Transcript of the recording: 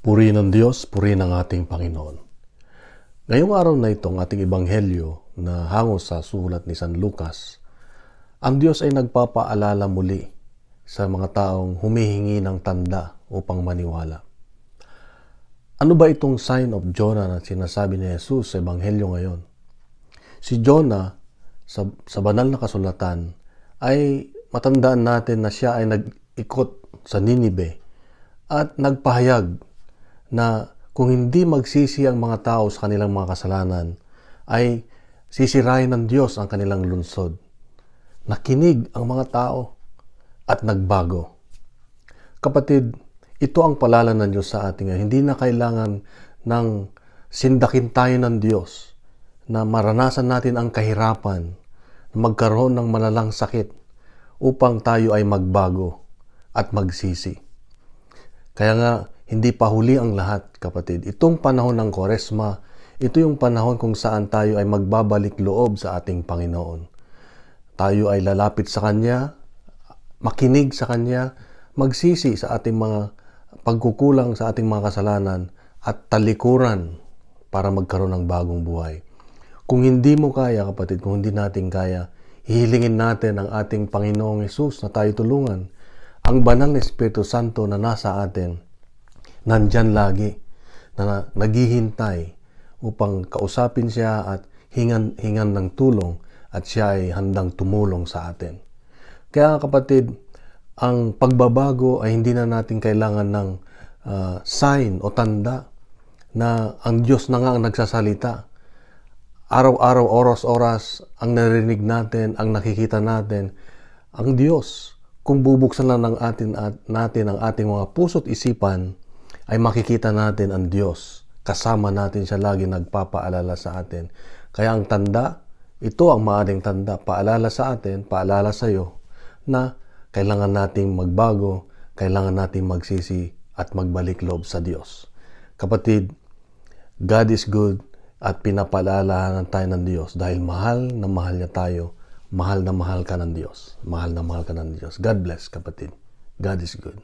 Purihin ng Diyos, purihin ng ating Panginoon. Ngayong araw na itong ating ebanghelyo na hango sa sulat ni San Lucas, ang Diyos ay nagpapaalala muli sa mga taong humihingi ng tanda upang maniwala. Ano ba itong sign of Jonah na sinasabi ni Jesus sa ebanghelyo ngayon? Si Jonah, sa banal na kasulatan, ay matandaan natin na siya ay nag-ikot sa Ninive at nagpahayag na kung hindi magsisi ang mga tao sa kanilang mga kasalanan, ay sisirain ng Diyos ang kanilang lungsod. Nakinig ang mga tao at nagbago. Kapatid, ito ang paalala ng Diyos sa atin. Hindi na kailangan ng sindakin tayo ng Diyos na maranasan natin ang kahirapan, na magkaroon ng malalang sakit upang tayo ay magbago at magsisi. Kaya nga, hindi pa huli ang lahat, kapatid. Itong panahon ng Kwaresma, ito yung panahon kung saan tayo ay magbabalik loob sa ating Panginoon. Tayo ay lalapit sa Kanya, makinig sa Kanya, magsisi sa ating mga pagkukulang sa ating mga kasalanan at talikuran para magkaroon ng bagong buhay. Kung hindi mo kaya, kapatid, kung hindi natin kaya, hihilingin natin ang ating Panginoong Hesus na tayo tulungan. Ang banal na Espiritu Santo na nasa atin, nandyan lagi, na naghihintay upang kausapin siya at hingan ng tulong at siya ay handang tumulong sa atin. Kaya kapatid, ang pagbabago ay hindi na natin kailangan ng sign o tanda na ang Diyos na nga ang nagsasalita. Araw-araw, oras-oras, ang narinig natin, ang nakikita natin, ang Diyos. Kung bubuksan lang natin ang ating mga puso't isipan, ay makikita natin ang Diyos. Kasama natin siya lagi nagpapaalala sa atin. Kaya ang tanda, ito ang maaaring tanda, paalala sa atin, paalala sa iyo, na kailangan nating magbago, kailangan nating magsisi at magbalik loob sa Diyos. Kapatid, God is good at pinapaalalahanan tayo ng Diyos dahil mahal na mahal niya tayo, mahal na mahal ka ng Diyos. Mahal na mahal ka ng Diyos. God bless, kapatid. God is good.